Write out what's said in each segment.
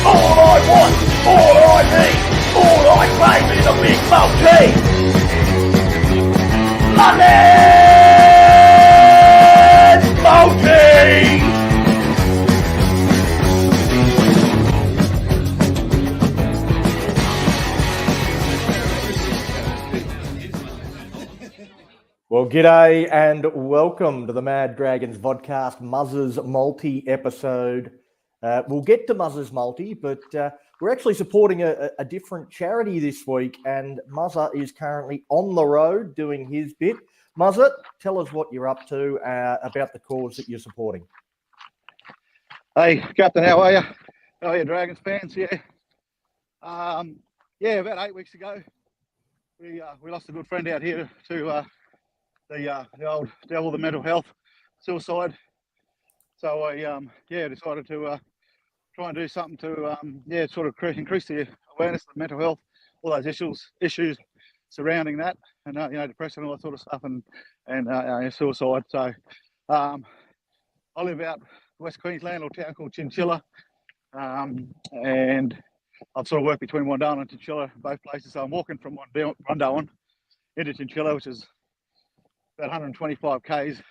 All I want, all I need, all I claim is a big multi. London multi. Well, g'day and welcome to the Mad Dragons Vodcast Muzzah's Multi episode. We'll get to Muzzah's Multi, but we're actually supporting a different charity this week, and Muzzah is currently on the road doing his bit. Muzzah, tell us what you're up to about the cause that you're supporting. Hey, Captain, how are you? How are you, Dragons fans? Yeah. About 8 weeks ago, we lost a good friend out here to the old devil, the mental health, suicide. So I decided to try and do something to sort of increase the awareness of mental health, all those issues surrounding that, and depression, all that sort of stuff, and suicide. So I live out West Queensland, a little town called Chinchilla, and I've sort of worked between Wanda and Chinchilla, both places. So I'm walking from Wanda into Chinchilla, which is about 125 k's.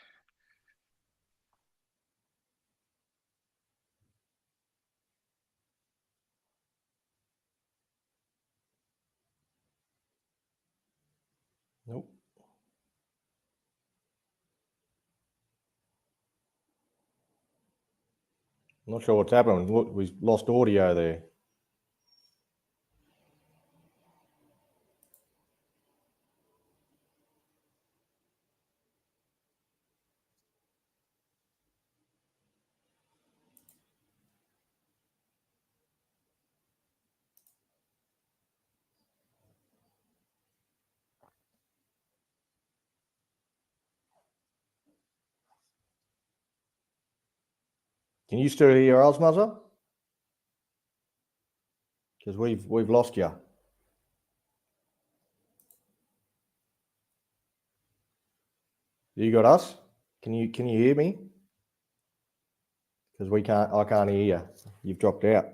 Nope. Not sure what's happened. Look, we lost audio there. Can you still hear us, Muzzah? Because we've lost you. You got us? Can you hear me? Because I can't hear you. You've dropped out.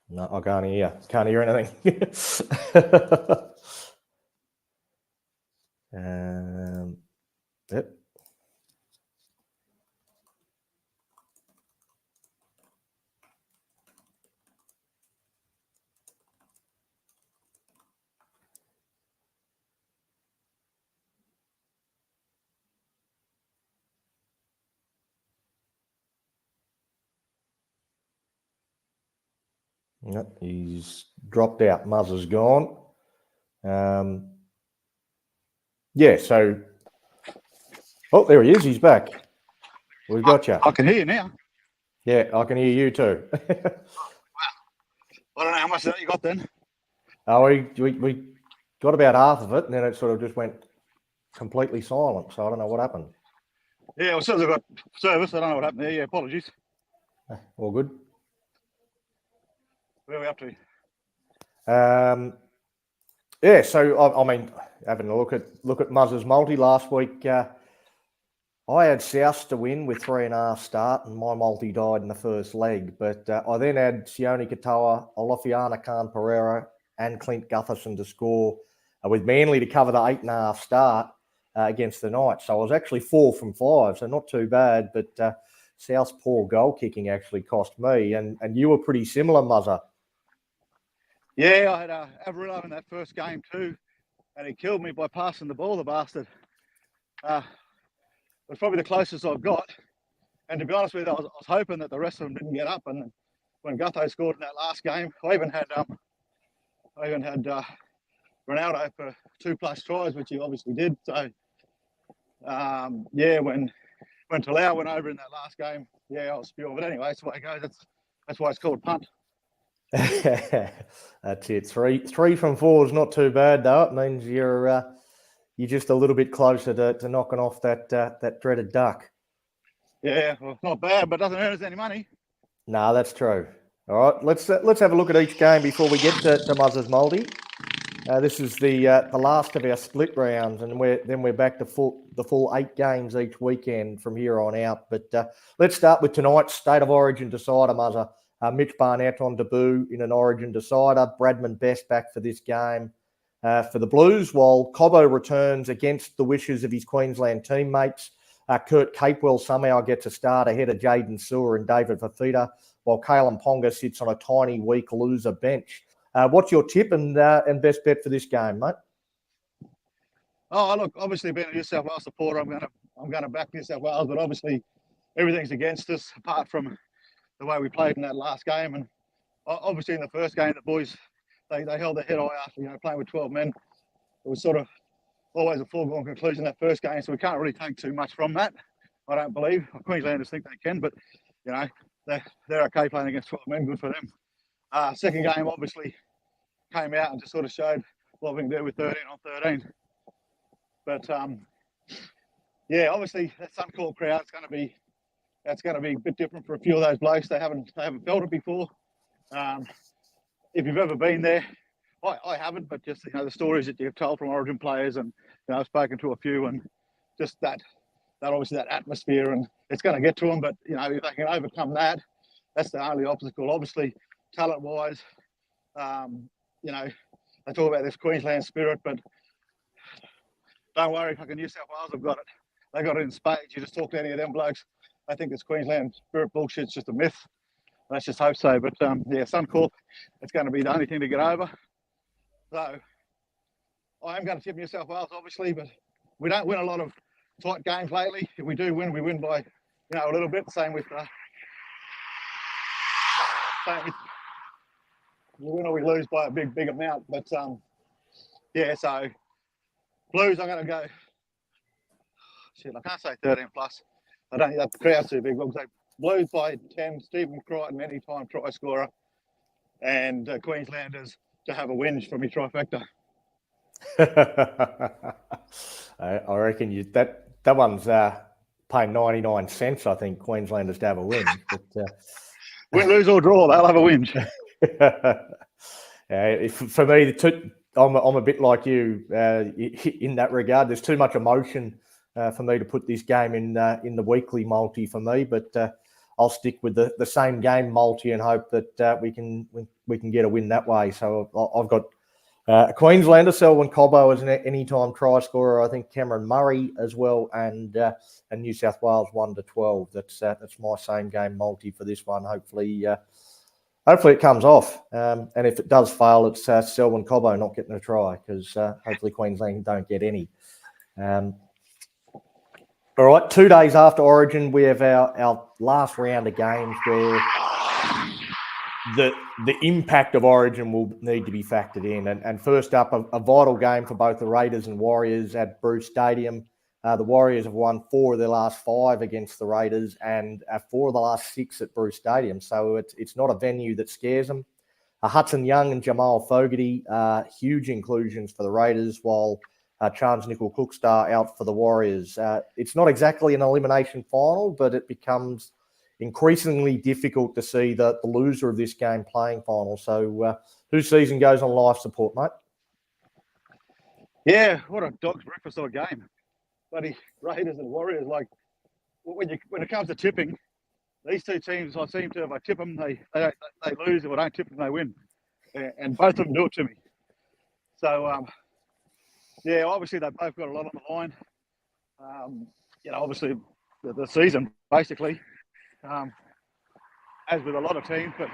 No, I can't hear you. Can't hear anything. Yep. Yep, he's dropped out. Muzzah's gone. So... Oh, there he is. He's back. We've got you. I can hear you now. Yeah, I can hear you too. I don't know how much of that you got then. Oh, we got about half of it, and then it sort of just went completely silent. So I don't know what happened. Yeah, well, since I've got service, I don't know what happened there. Yeah, apologies. All good. Where are we up to? So I mean, having a look at Muzzah's multi last week, I had South to win with 3.5 start, and my multi died in the first leg. But I then had Sione Katoa, Olofiana Khan Pereira, and Clint Gutherson to score, with Manly to cover the 8.5 start against the Knights. So I was actually 4 from 5, so not too bad. But South's poor goal kicking actually cost me, and you were pretty similar, Muzzah. Yeah, I had Averillo in that first game too, and he killed me by passing the ball, the bastard. It was probably the closest I've got. And to be honest with you, I was hoping that the rest of them didn't get up. And when Gutho scored in that last game, I even had Ronaldo for 2+ tries, which he obviously did. So when Talau went over in that last game, I was spewing. But anyway, that's the way it goes. That's why it's called punt. That's it. Three from 4 is not too bad, though. It means you're just a little bit closer to knocking off that dreaded duck. Yeah, well, not bad, but doesn't earn us any money. No, that's true. All right, let's have a look at each game before we get to Muzzah's multi. This is the last of our split rounds, and we're back to the full 8 games each weekend from here on out. But let's start with tonight's State of Origin decider, Muzzah. Mitch Barnett on debut in an Origin decider. Bradman Best back for this game for the Blues, while Cobbo returns against the wishes of his Queensland teammates. Kurt Capewell somehow gets a start ahead of Jaden Sewer and David Fafita, while Kalen Ponga sits on a tiny, weak loser bench. What's your tip and best bet for this game, mate? Oh, look, obviously being a New South Wales supporter, I'm gonna back New South Wales, but obviously everything's against us apart from the way we played in that last game. And obviously in the first game, the boys they held their head high after playing with 12 men. It was sort of always a foregone conclusion that first game, so we can't really take too much from that. I don't believe Queenslanders think they can, but they're okay playing against 12 men. Good for them. Second game obviously came out and just sort of showed what we can do with 13 on 13. But obviously that Suncorp crowd that's going to be a bit different for a few of those blokes. They haven't felt it before. If you've ever been there, I haven't, but just the stories that you've told from Origin players, and I've spoken to a few, and just that obviously that atmosphere, and it's going to get to them. But if they can overcome that, that's the only obstacle. Obviously, talent-wise, they talk about this Queensland spirit, but don't worry, fucking New South Wales have got it. They got it in spades. You just talk to any of them blokes, I think this Queensland spirit bullshit's just a myth. Let's just hope so. But Suncorp, it's going to be the only thing to get over. So I am going to tip New South Wales, obviously, but we don't win a lot of tight games lately. If we do win, we win by a little bit. Same with we win or we lose by a big amount. But so Blues, I'm going to go. Shit, I can't say 13 plus. I don't think that the crowd's too big. We'll say Blues by 10. Stephen Crichton, anytime try scorer, and Queenslanders to have a whinge from your trifecta. I reckon that one's paying 99 cents. I think Queenslanders to have a win. But, win, lose or draw, they'll have a whinge. For me, I'm a bit like you in that regard. There's too much emotion for me to put this game in the weekly multi for me, but I'll stick with the same game multi and hope that we can get a win that way. So I've got a Queenslander, Selwyn Cobbo as an anytime try scorer. I think Cameron Murray as well, and New South Wales 1-12. That's my same game multi for this one. Hopefully it comes off, and if it does fail, it's Selwyn Cobbo not getting a try, because hopefully Queensland don't get any. All right, 2 days after Origin, we have our last round of games where the impact of Origin will need to be factored in. And first up, a vital game for both the Raiders and Warriors at Bruce Stadium. The Warriors have won 4 of their last 5 against the Raiders and 4 of the last 6 at Bruce Stadium. So it's not a venue that scares them. Hudson Young and Jamal Fogarty are huge inclusions for the Raiders, while Charles Nickel-Cookstar out for the Warriors. It's not exactly an elimination final, but it becomes increasingly difficult to see the loser of this game playing final. So whose season goes on life support, mate? Yeah, what a dog's breakfast of a game. Bloody Raiders and Warriors. Like, when it comes to tipping, these two teams, I seem to, if I tip them, they lose. If I don't tip them, they win. And both of them do it to me. So, obviously they both got a lot on the line. Obviously the season, basically, as with a lot of teams. But,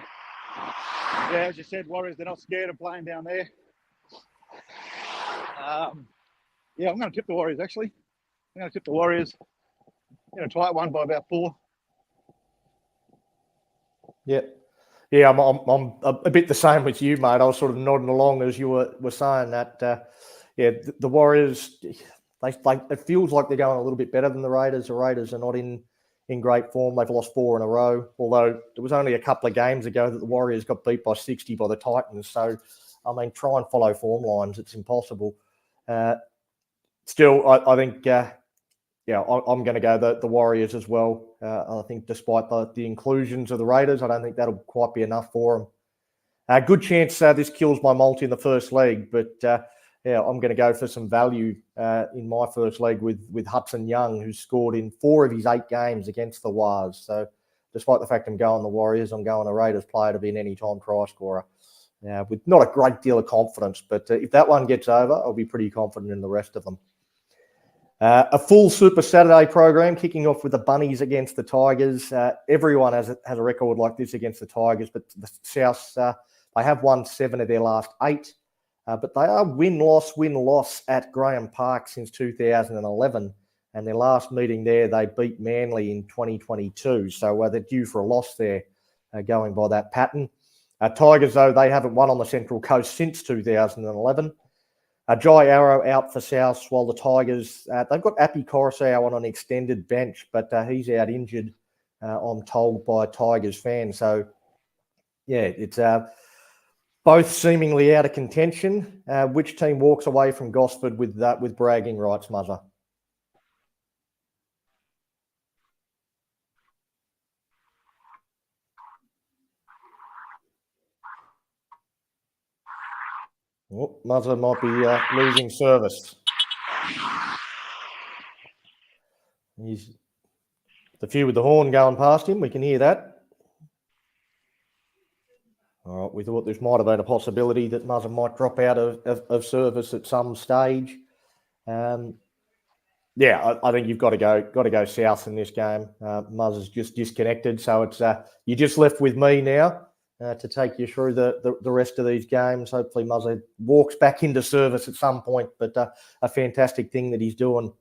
as you said, Warriors, they're not scared of playing down there. I'm going to tip the Warriors, actually. I'm going to tip the Warriors. Tight one by about 4. Yeah, I'm a bit the same with you, mate. I was sort of nodding along as you were saying that. The Warriors, it feels like they're going a little bit better than the Raiders. The Raiders are not in great form. They've lost 4 in a row, although it was only a couple of games ago that the Warriors got beat by 60 by the Titans. So, try and follow form lines. It's impossible. Still, I think yeah, I'm going to go the Warriors as well. I think despite the inclusions of the Raiders, I don't think that'll quite be enough for them. Good chance this kills my multi in the first leg, but yeah, I'm going to go for some value in my first leg with Hudson Young, who's scored in 4 of his 8 games against the Wars. So despite the fact I'm going the Warriors, I'm going a Raiders player to be an anytime try scorer. With not a great deal of confidence, but if that one gets over, I'll be pretty confident in the rest of them. A full Super Saturday program kicking off with the Bunnies against the Tigers. Everyone has a record like this against the Tigers, but the South, they have won 7 of their last 8, but they are win-loss at Graham Park since 2011, and their last meeting there, they beat Manly in 2022, so they're due for a loss there, going by that pattern. Tigers, though, they haven't won on the Central Coast since 2011. Jai Arrow out for South, while the Tigers, they've got Api Coruscant on an extended bench, but he's out injured, I'm told, by Tigers fans. So, yeah, it's both seemingly out of contention. Which team walks away from Gosford with bragging rights, Muzzah? Oh, Muzzah might be losing service. He's the few with the horn going past him. We can hear that. All right, we thought this might have been a possibility that Muzzah might drop out of service at some stage. Yeah, I think you've got to go South in this game. Muzzah's just disconnected, so it's you're just left with me now to take you through the rest of these games. Hopefully Muzzah walks back into service at some point, but a fantastic thing that he's doing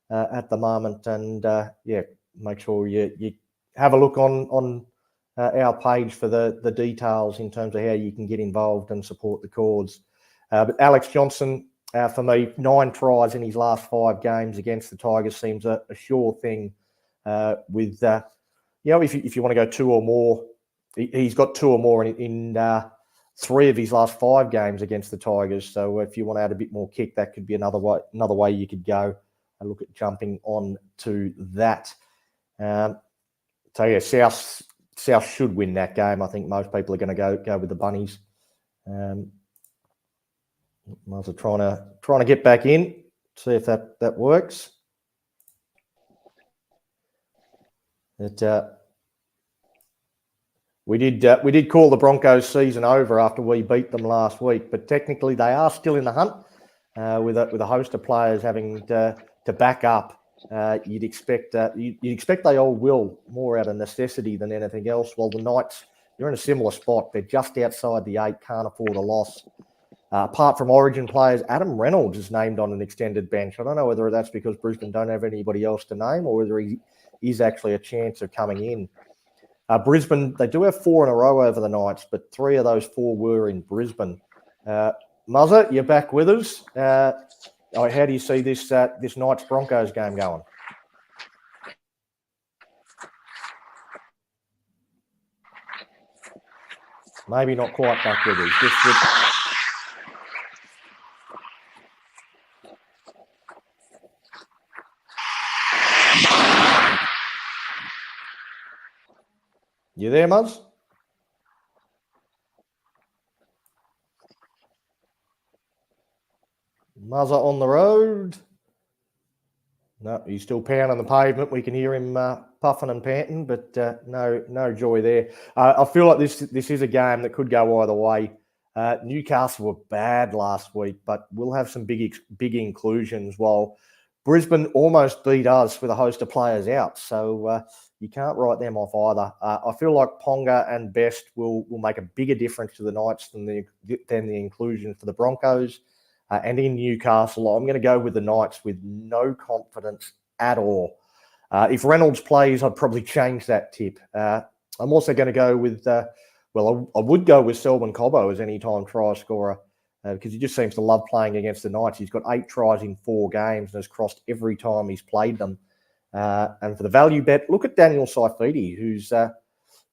at the moment. And yeah, make sure you have a look on our page for the details in terms of how you can get involved and support the cause. But Alex Johnson, for me, 9 tries in his last 5 games against the Tigers seems a sure thing. With if you want to go 2 or more, he's got 2 or more in 3 of his last 5 games against the Tigers. So if you want to add a bit more kick, that could be another way you could go and look at jumping on to that. So yeah, South should win that game. I think most people are going to go with the Bunnies. Muzzah trying to get back in, see if that works. We did call the Broncos season over after we beat them last week, but technically they are still in the hunt with a host of players having to back up. You'd expect they all will, more out of necessity than anything else. While the Knights, they're in a similar spot. They're just outside the 8, can't afford a loss. Apart from Origin players, Adam Reynolds is named on an extended bench. I don't know whether that's because Brisbane don't have anybody else to name or whether he is actually a chance of coming in. Brisbane, they do have 4 in a row over the Knights, but 3 of those 4 were in Brisbane. Muzzah, you're back with us. How do you see this Knights Broncos game going? Maybe not quite back with us. You there, Muzz? Muzzah on the road. No, he's still pounding the pavement. We can hear him puffing and panting, but no joy there. I feel like this is a game that could go either way. Newcastle were bad last week, but we'll have some big inclusions, while Brisbane almost beat us with a host of players out. So you can't write them off either. I feel like Ponga and Best will make a bigger difference to the Knights than the inclusion for the Broncos. And in Newcastle, I'm going to go with the Knights with no confidence at all. If Reynolds plays, I'd probably change that tip. I'm also going to go with, I would go with Selwyn Cobbo as anytime try scorer because he just seems to love playing against the Knights. He's got 8 tries in 4 games and has crossed every time he's played them. And for the value bet, look at Daniel Saifidi, who's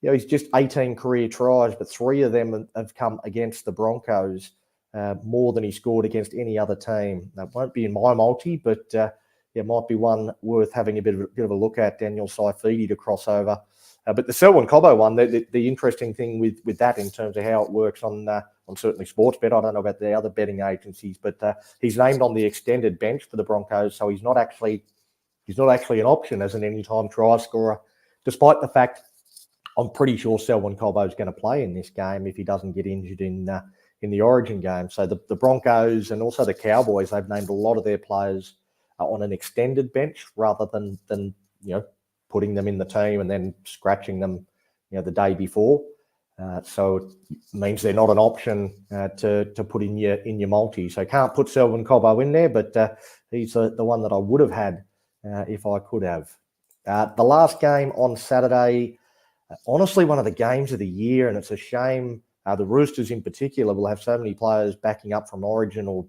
he's just 18 career tries, but 3 of them have come against the Broncos. More than he scored against any other team. That won't be in my multi, but might be one worth having a bit of a look at. Daniel Saifidi to cross over. But the Selwyn Cobbo one, the interesting thing with that in terms of how it works on certainly Sportsbet, I don't know about the other betting agencies, but he's named on the extended bench for the Broncos, so he's not actually an option as an anytime try scorer, despite the fact I'm pretty sure Selwyn Cobbo is going to play in this game if he doesn't get injured in the Origin game. So the Broncos and also the Cowboys, they've named a lot of their players on an extended bench rather than putting them in the team and then scratching them the day before. So it means they're not an option to put in your multi. So can't put Selwyn Cobbo in there, but he's the one that I would have had if I could have. The last game on Saturday, honestly, one of the games of the year, and it's a shame. The Roosters in particular will have so many players backing up from Origin or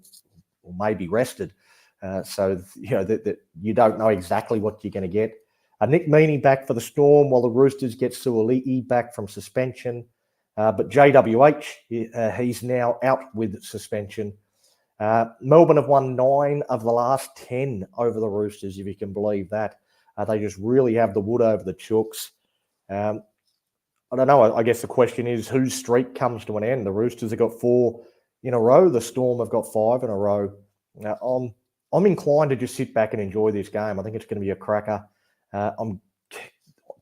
maybe rested. So that you don't know exactly what you're going to get. Nick Meaney back for the Storm, while the Roosters get Suoli'i back from suspension. But JWH, he's now out with suspension. Melbourne have won 9 of the last 10 over the Roosters, if you can believe that. They just really have the wood over the Chooks. I don't know. I guess the question is whose streak comes to an end. The Roosters have got 4 in a row. The Storm have got 5 in a row. Now, I'm inclined to just sit back and enjoy this game. I think it's going to be a cracker. I'm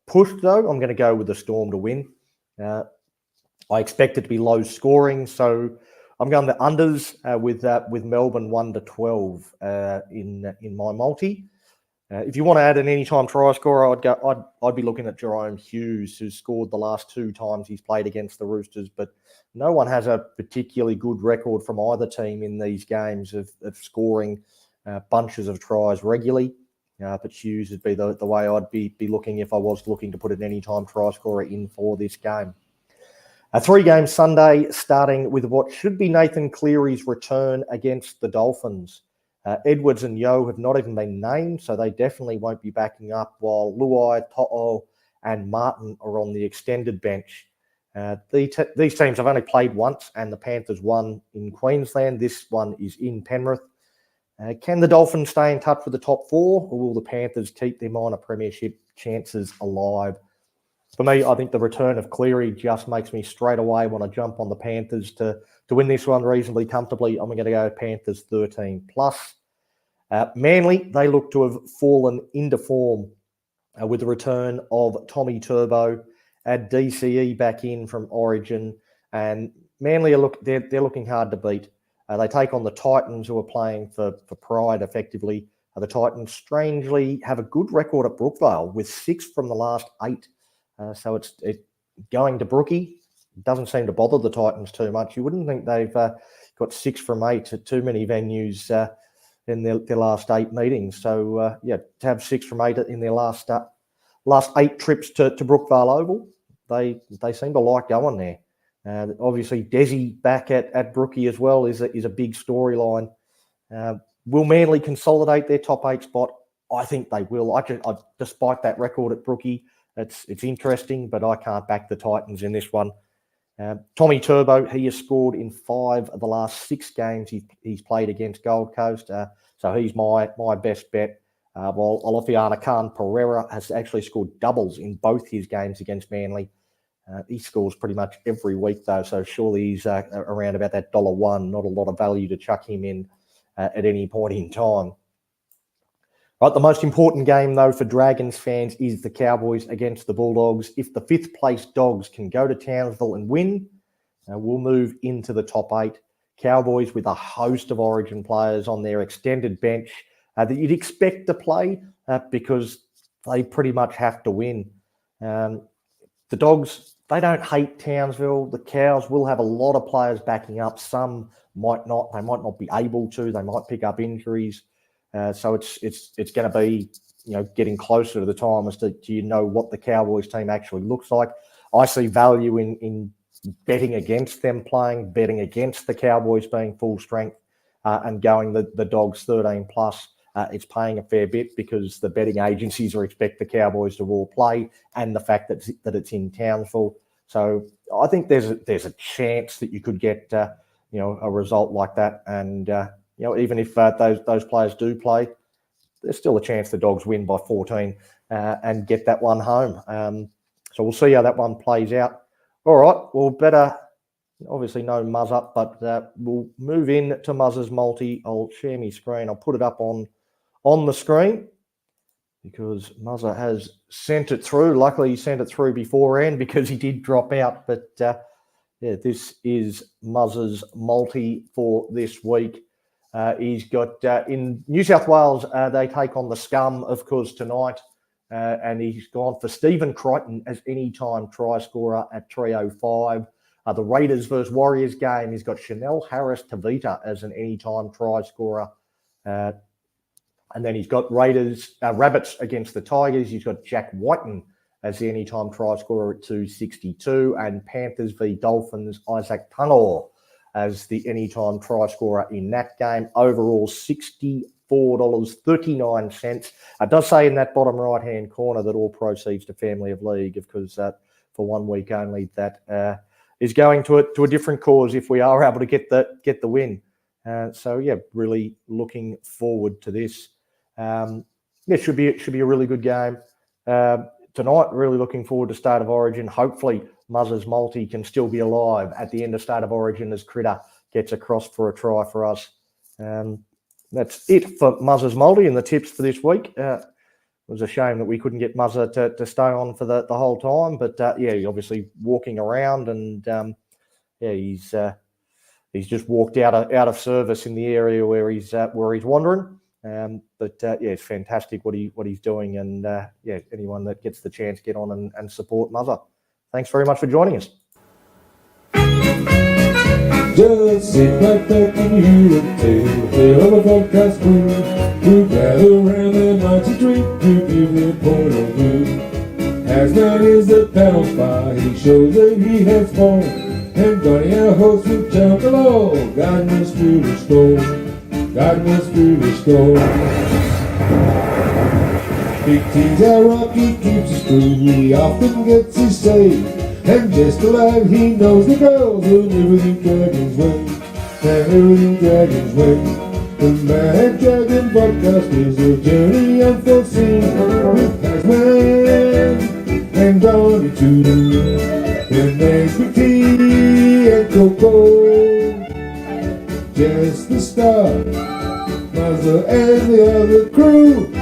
pushed, though. I'm going to go with the Storm to win. I expect it to be low scoring, so I'm going to unders with Melbourne 1-12 in my multi. If you want to add an anytime try scorer, I'd be looking at Jerome Hughes, who's scored the last 2 times he's played against the Roosters, but no one has a particularly good record from either team in these games of scoring bunches of tries regularly. But Hughes would be the way I'd be looking if I was looking to put an anytime try scorer in for this game. A 3-game Sunday, starting with what should be Nathan Cleary's return against the Dolphins. Edwards and Yeo have not even been named, so they definitely won't be backing up, while Luai, To'o and Martin are on the extended bench. These teams have only played once, and the Panthers won in Queensland. This one is in Penrith. Can the Dolphins stay in touch with the top 4, or will the Panthers keep their minor premiership chances alive? For me, I think the return of Cleary just makes me straight away want to jump on the Panthers to win this one reasonably comfortably. I'm going to go Panthers 13+. Manly, they look to have fallen into form with the return of Tommy Turbo, add DCE back in from Origin, and Manly they're looking hard to beat. They take on the Titans, who are playing for pride effectively. The Titans strangely have a good record at Brookvale with 6 from the last 8. So it's going to Brookie. Doesn't seem to bother the Titans too much. You wouldn't think they've got 6 from 8 at too many venues in their last 8 meetings. So to have 6 from 8 in their last 8 trips to Brookvale Oval, they seem to like going there. Obviously, Desi back at Brookie as well is a big storyline. Will Manly consolidate their top 8 spot? I think they will. Despite that record at Brookie, it's interesting, but I can't back the Titans in this one. Tommy Turbo, he has scored in 5 of the last 6 games he's played against Gold Coast, so he's my best bet. While Olofiana Khan Pereira has actually scored doubles in both his games against Manly. He scores pretty much every week, though, so surely he's around about that $1. Not a lot of value to chuck him in at any point in time. Right, the most important game, though, for Dragons fans is the Cowboys against the Bulldogs. If the 5th place Dogs can go to Townsville and win, we'll move into the top 8. Cowboys with a host of Origin players on their extended bench that you'd expect to play because they pretty much have to win. The Dogs, they don't hate Townsville. The Cows will have a lot of players backing up. Some might not. They might not be able to. They might pick up injuries. So it's going to be getting closer to the time as to do you know what the Cowboys team actually looks like. I see value in betting against them playing, betting against the Cowboys being full strength, and going the Dogs 13+. It's paying a fair bit because the betting agencies expect the Cowboys to all play, and the fact that it's in Townsville. So I think there's a chance that you could get a result like that, and even if those players do play, there's still a chance the Dogs win by 14 and get that one home. So we'll see how that one plays out. All right, well, better, obviously no Muzzah, but we'll move in to Muzzah's multi. I'll share my screen. I'll put it up on the screen because Muzzah has sent it through. Luckily, he sent it through beforehand because he did drop out. But yeah, this is Muzzah's multi for this week. He's got, in New South Wales, they take on the Scum, of course, tonight. And he's gone for Stephen Crichton as anytime try scorer at 305. The Raiders versus Warriors game, he's got Chanel Harris-Tavita as an anytime try scorer. And then he's got Rabbits against the Tigers. He's got Jack Whiten as the anytime try scorer at 262. And Panthers v Dolphins, Isaac Tungor as the anytime try scorer in that game. Overall, $64.39. It does say in that bottom right-hand corner that all proceeds to Family of League, because for 1 week only, that is going to a different cause if we are able to get the win. So yeah, really looking forward to this. It should be a really good game tonight. Really looking forward to State of Origin. Hopefully, Muzzah's multi can still be alive at the end of State of Origin as Critter gets across for a try for us. That's it for Muzzah's multi and the tips for this week. It was a shame that we couldn't get Muzzah to stay on for the whole time, but yeah, he's obviously walking around, and yeah, he's just walked out of service in the area where he's wandering. But yeah, it's fantastic what he's doing, and yeah, anyone that gets the chance, get on and support Muzzah. Thanks very much for joining us. Just sit right back and hear a tale of a podcast crew who gather around their mighty drink to give their point of view. As man is the panel fire, he shows that he has fun, and Donnie, our host, will jump along, guiding us through the storm, guiding us through the storm. Big T's our rock, he keeps us through, he often gets his say. And just alive, he knows the girls and everything Dragon's way, and everything Dragon's way. The Mad Dragon podcast is a journey unforeseen with Tasman and Donnie Tudor, and there's Big T and Coco. Just the start, Muzzah and the other crew.